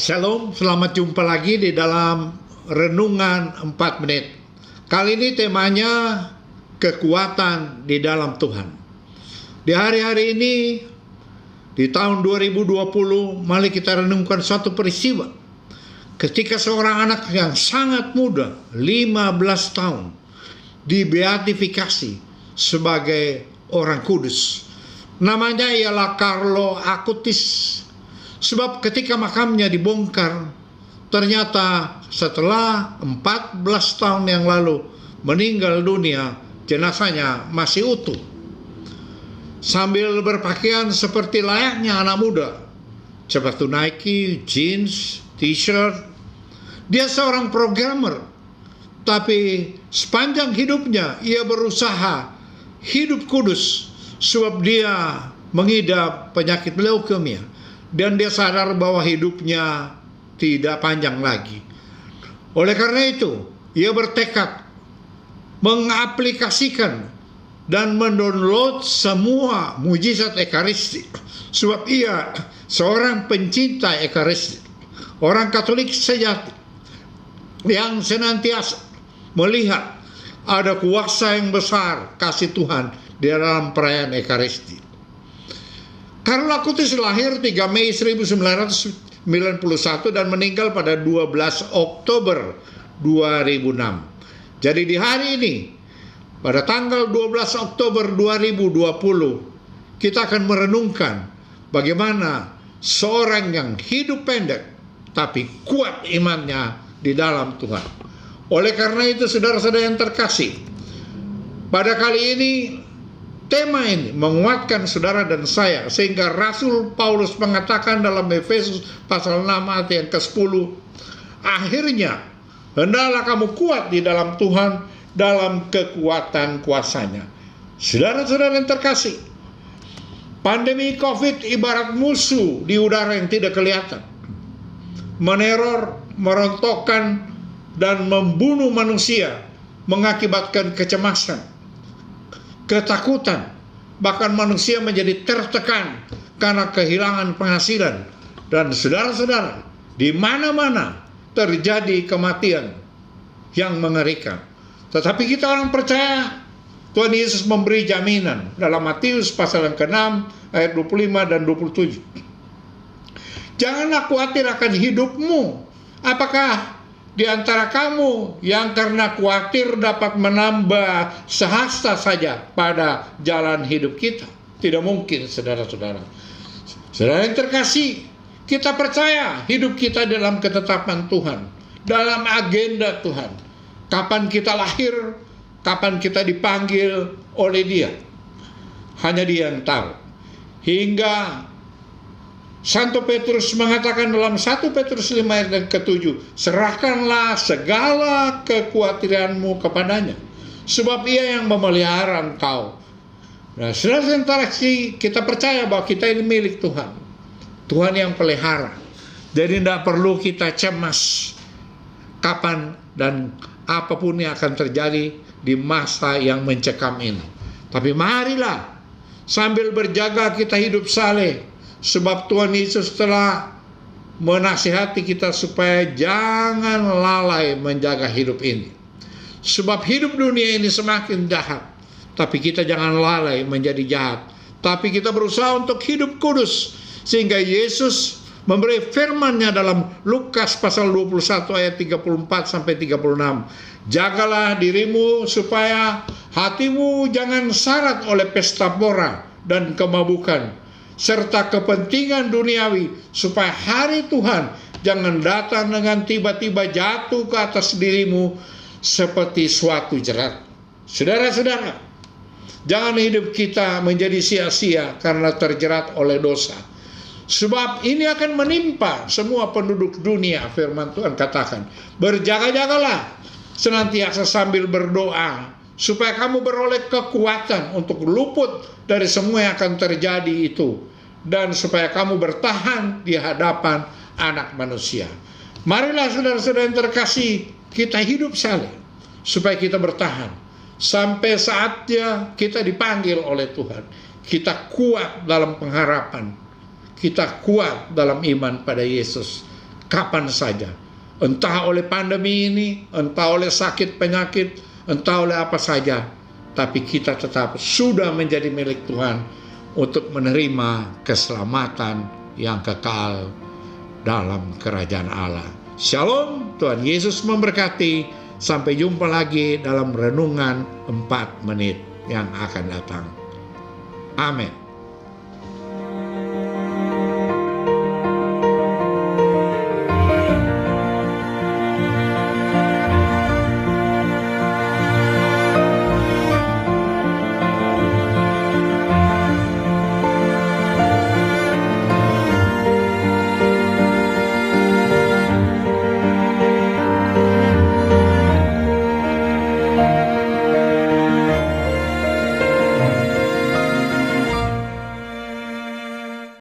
Shalom, selamat jumpa lagi di dalam Renungan 4 Menit. Kali ini temanya kekuatan di dalam Tuhan. Di hari-hari ini, di tahun 2020, mari kita renungkan suatu peristiwa. Ketika seorang anak yang sangat muda, 15 tahun, dibeatifikasi sebagai orang kudus. Namanya ialah Carlo Acutis. Sebab ketika makamnya dibongkar, ternyata setelah 14 tahun yang lalu meninggal dunia, jenazahnya masih utuh. Sambil berpakaian seperti layaknya anak muda, sepatu Nike, jeans, t-shirt. Dia seorang programmer, tapi sepanjang hidupnya ia berusaha hidup kudus, sebab dia mengidap penyakit leukemia. Dan dia sadar bahwa hidupnya tidak panjang lagi. Oleh karena itu, ia bertekad mengaplikasikan dan mendownload semua mujizat Ekaristi. Sebab ia seorang pencinta Ekaristi, orang Katolik sejati yang senantiasa melihat ada kuasa yang besar kasih Tuhan di dalam perayaan Ekaristi. Carlo Acutis lahir 3 Mei 1991 dan meninggal pada 12 Oktober 2006. Jadi di hari ini, pada tanggal 12 Oktober 2020, kita akan merenungkan bagaimana seorang yang hidup pendek tapi kuat imannya di dalam Tuhan. Oleh karena itu, saudara-saudara yang terkasih, pada kali ini tema ini menguatkan saudara dan saya, sehingga Rasul Paulus mengatakan dalam Efesus pasal 6 ayat yang ke-10, akhirnya hendaklah kamu kuat di dalam Tuhan dalam kekuatan kuasanya. Saudara-saudara yang terkasih, pandemi COVID ibarat musuh di udara yang tidak kelihatan, meneror, merontokkan, dan membunuh manusia, mengakibatkan kecemasan, ketakutan, bahkan manusia menjadi tertekan karena kehilangan penghasilan. Dan saudara-saudara, di mana-mana terjadi kematian yang mengerikan. Tetapi kita orang percaya, Tuhan Yesus memberi jaminan dalam Matius pasal yang ke-6 ayat 25 dan 27. Janganlah khawatir akan hidupmu. Apakah di antara kamu yang karena khawatir dapat menambah sehasta saja pada jalan hidup kita? Tidak mungkin, saudara-saudara. Saudara yang terkasih, kita percaya hidup kita dalam ketetapan Tuhan, dalam agenda Tuhan. Kapan kita lahir, kapan kita dipanggil oleh Dia, hanya Dia yang tahu. Hingga Santo Petrus mengatakan dalam 1 Petrus 5 ayat yang ke-7, serahkanlah segala kekhawatiranmu kepadanya, sebab Ia yang memelihara engkau. Nah, sementara kita percaya bahwa kita ini milik Tuhan. Tuhan yang pelihara. Jadi tidak perlu kita cemas kapan dan apapun yang akan terjadi di masa yang mencekam ini. Tapi marilah sambil berjaga kita hidup saleh. Sebab Tuhan Yesus telah menasihati kita supaya jangan lalai menjaga hidup ini. Sebab hidup dunia ini semakin jahat, tapi kita jangan lalai menjadi jahat. Tapi kita berusaha untuk hidup kudus, sehingga Yesus memberi firman-Nya dalam Lukas pasal 21 ayat 34 sampai 36. Jagalah dirimu supaya hatimu jangan syarat oleh pesta pora dan kemabukan, serta kepentingan duniawi, supaya hari Tuhan jangan datang dengan tiba-tiba jatuh ke atas dirimu seperti suatu jerat. Saudara-saudara, jangan hidup kita menjadi sia-sia karena terjerat oleh dosa. Sebab ini akan menimpa semua penduduk dunia, firman Tuhan katakan. Berjaga-jagalah senantiasa sambil berdoa, supaya kamu beroleh kekuatan untuk luput dari semua yang akan terjadi itu, dan supaya kamu bertahan di hadapan Anak Manusia. Marilah saudara-saudara yang terkasih, kita hidup saleh supaya kita bertahan sampai saatnya kita dipanggil oleh Tuhan. Kita kuat dalam pengharapan, kita kuat dalam iman pada Yesus. kapan saja. Entah oleh pandemi ini, entah oleh sakit penyakit, entah oleh apa saja. Tapi kita tetap sudah menjadi milik Tuhan untuk menerima keselamatan yang kekal dalam kerajaan Allah. Shalom, Tuhan Yesus memberkati. Sampai jumpa lagi dalam renungan 4 menit yang akan datang. Amin.